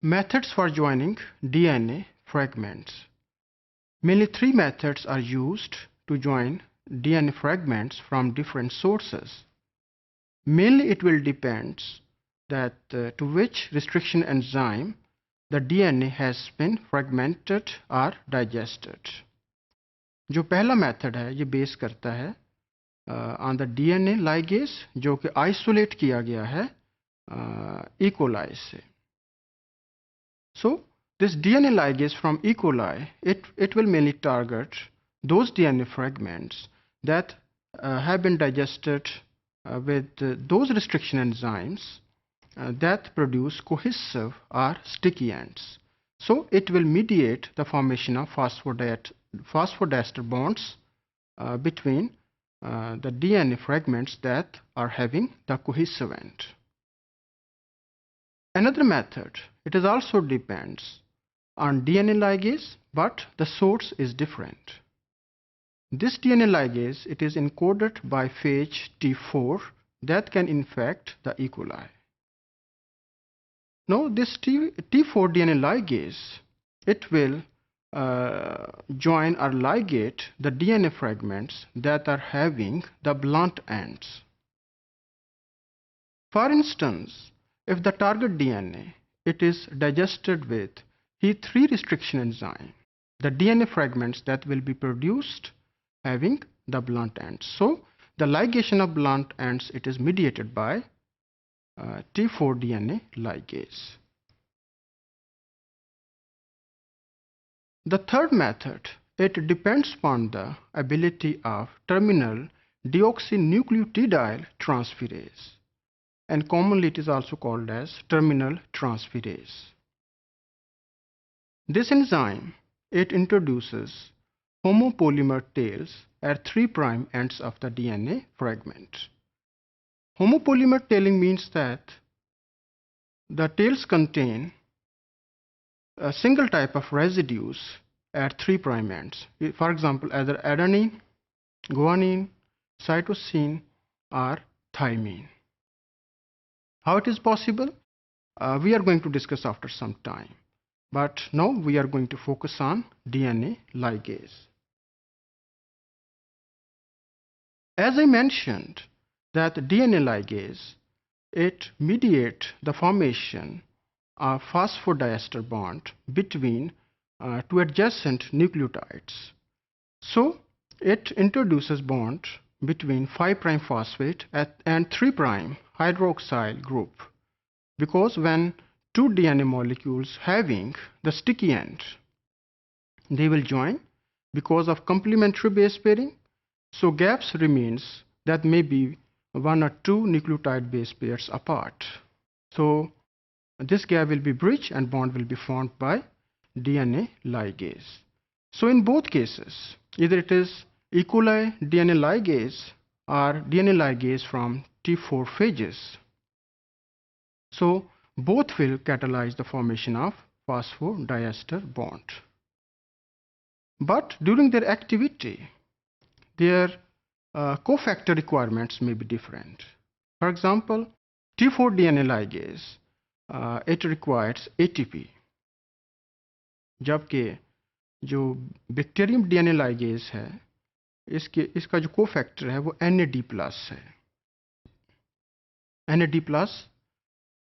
Methods for joining DNA fragments. Mainly three methods are used to join DNA fragments from different sources. Mainly it will depend that to which restriction enzyme the DNA has been fragmented or digested. जो पहला method है ये base करता है on the DNA ligase जो कि isolate किया गया है E. coli से. So this DNA ligase from E. coli, it will mainly target those DNA fragments that have been digested with those restriction enzymes that produce cohesive or sticky ends. So it will mediate the formation of phosphodiester bonds between the DNA fragments that are having the cohesive end. Another method, it is also depends on DNA ligase, but the source is different. This DNA ligase, it is encoded by phage T4 that can infect the E. coli. Now this T4 DNA ligase, it will join or ligate the DNA fragments that are having the blunt ends. For instance, if the target DNA, it is digested with T3 restriction enzyme, the DNA fragments that will be produced having the blunt ends. So the ligation of blunt ends, it is mediated by T4 DNA ligase. The third method, it depends upon the ability of terminal deoxynucleotidyl transferase, and commonly it is also called as terminal transferase. This enzyme, it introduces homopolymer tails at 3' ends of the DNA fragment. Homopolymer tailing means that the tails contain a single type of residues at 3' ends. For example, either adenine, guanine, cytosine or thymine. How it is possible? We are going to discuss after some time. But now we are going to focus on DNA ligase. As I mentioned that DNA ligase, it mediates the formation of phosphodiester bond between two adjacent nucleotides. So it introduces bond between 5' phosphate and 3' hydroxyl group, because when two DNA molecules having the sticky end, they will join because of complementary base pairing. So gaps remains that may be 1 or 2 nucleotide base pairs apart. So this gap will be bridged and bond will be formed by DNA ligase. So in both cases, either it is E. coli DNA ligase or DNA ligase from T4 phages, so both will catalyze the formation of phosphodiester bond. But during their activity, their cofactor requirements may be different. For example, T4 DNA ligase, it requires ATP, जबकि जो bacterium DNA ligase है, इसका जो cofactor है वो NAD+ है. NAD+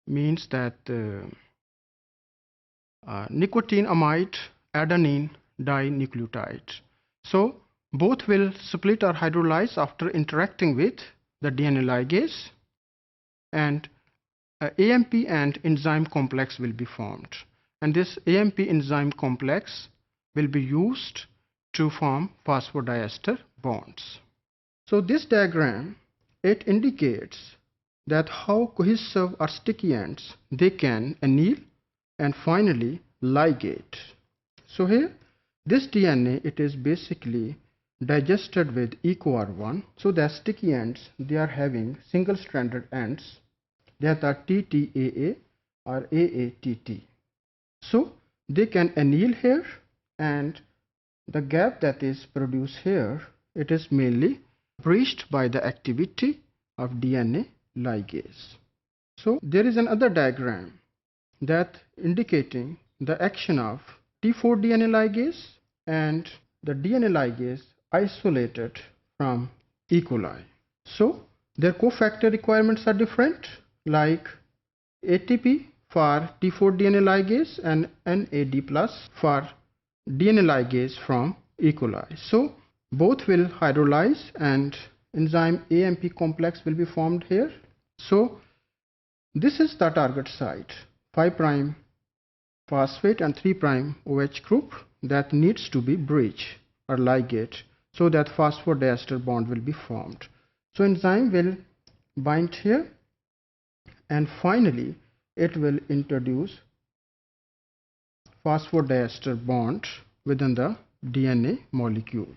means that nicotine amide adenine dinucleotide. So both will split or hydrolyze after interacting with the DNA ligase, and AMP and enzyme complex will be formed, and this AMP enzyme complex will be used to form phosphodiester bonds. So this diagram, it indicates that how cohesive or sticky ends they can anneal and finally ligate. So here this DNA, it is basically digested with EcoR1, so the sticky ends, they are having single stranded ends that are TTAA or AATT. So they can anneal here, and the gap that is produced here, it is mainly breached by the activity of DNA ligase. So there is another diagram that indicating the action of T4 DNA ligase and the DNA ligase isolated from E. coli. So their cofactor requirements are different, like ATP for T4 DNA ligase and NAD+ for DNA ligase from E. coli. So both will hydrolyze and enzyme AMP complex will be formed here. So this is the target site, 5' phosphate and 3' OH group that needs to be breached or ligate so that phosphodiester bond will be formed. So enzyme will bind here and finally it will introduce phosphodiester bond within the DNA molecule.